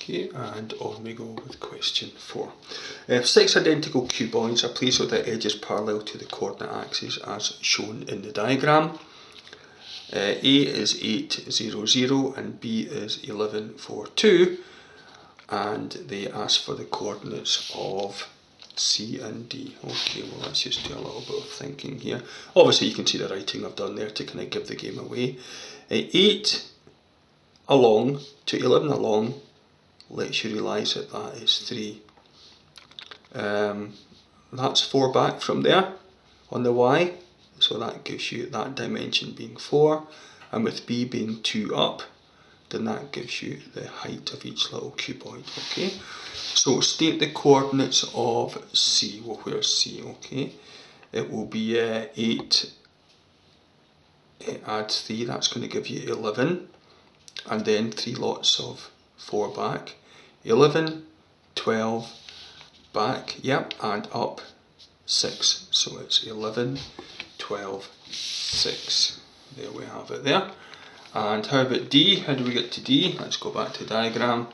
Okay, and on we go with question 4. If 6 identical cuboids are placed with their edges parallel to the coordinate axis as shown in the diagram, A is 8, 0, 0 and B is 11, 4, 2, and they ask for the coordinates of C and D. Okay, well let's just do a little bit of thinking here. Obviously you can see the writing I've done there to kind of give the game away. 8 along to 11 along lets you realise that that is 3. That's 4 back from there on the Y, so that gives you that dimension being 4, and with B being 2 up, then that gives you the height of each little cuboid. Okay, so state the coordinates of C. Well, where's C? Okay, it will be 8 add 3, that's going to give you 11, and then 3 lots of 4 back, 11, 12, back, yep, and up 6, so it's 11, 12, 6. There we have it there. And how about D? How do we get to D? Let's go back to the diagram.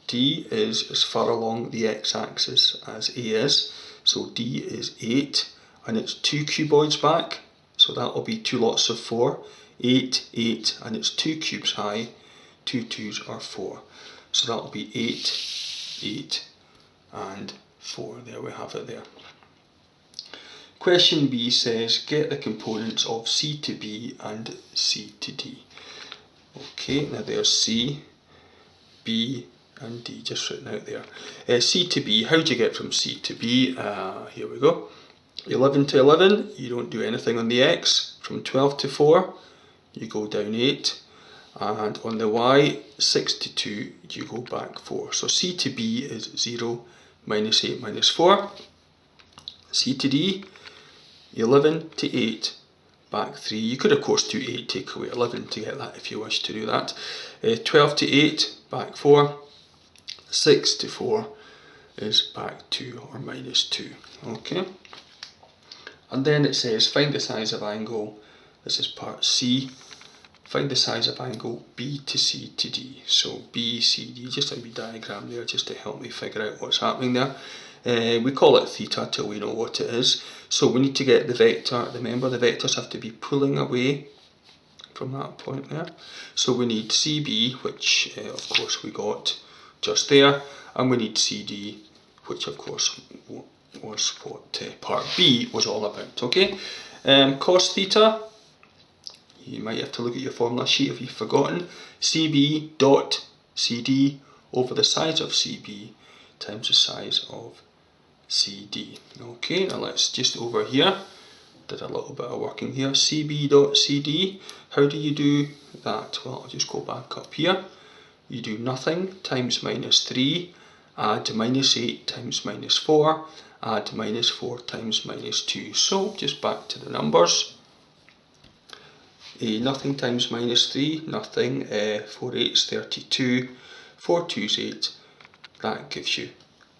D is as far along the x-axis as A is, so D is 8, and it's 2 cuboids back, so that will be 2 lots of 4, 8, 8, and it's 2 cubes high, 2 2s are 4, so that will be 8, 8, and 4. There we have it there. Question B says get the components of C to B and C to D. Okay, now there's C, B and D just written out there. C to B, how do you get from C to B? Here we go. 11 to 11, you don't do anything on the X. From 12 to 4, you go down 8. And on the Y, 6 to 2, you go back 4. So C to B is 0, minus 8, minus 4. C to D, 11 to 8, back 3. You could of course do 8, take away 11 to get that if you wish to do that. 12 to 8, back 4. 6 to 4 is back 2 or minus 2. Okay. And then it says find the size of angle, this is part C, find the size of angle B to C to D. So B, C, D, just a wee diagram there just to help me figure out what's happening there. We call it theta till we know what it is. So we need to get the vector. Remember, the vectors have to be pulling away from that point there. So we need CB, which of course we got just there, and we need CD, which of course was what part B was all about. Okay, cos theta, you might have to look at your formula sheet if you've forgotten. CB dot CD over the size of CB times the size of CD. Okay, now let's just over here, did a little bit of working here. CB dot CD, how do you do that? Well, I'll just go back up here. You do nothing times minus 3, add minus 8 times minus 4, add minus 4 times minus 2. So just back to the numbers. Nothing times minus 3, nothing. 4 8's 32, 4 2's 8, that gives you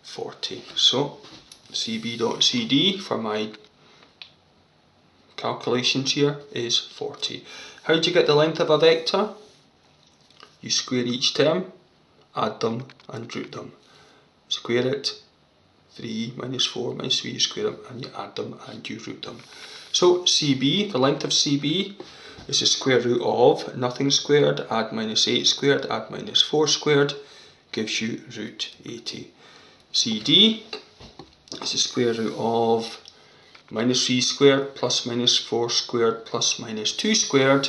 40. So CB.CD for my calculations here is 40. How do you get the length of a vector? You square each term, add them and root them. Square it, 3 minus 4 minus 3, you square them and you add them and you root them. So CB, the length of CB is the square root of nothing squared, add minus 8 squared, add minus 4 squared, gives you root 80. CD is the square root of minus 3 squared plus minus 4 squared plus minus 2 squared,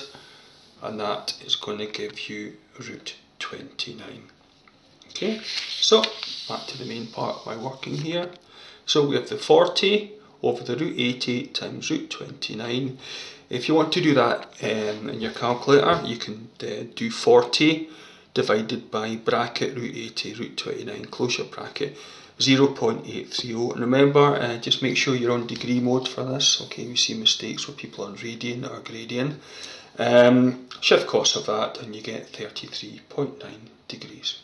and that is going to give you root 29. Okay, so back to the main part of my working here. So we have the 40 over the root 80 times root 29. If you want to do that in your calculator, you can do 40 divided by bracket root 80, root 29, close your bracket, 0.830. And remember, just make sure you're on degree mode for this. Okay, we see mistakes where people are on radian or gradian. Shift cost of that and you get 33.9 degrees.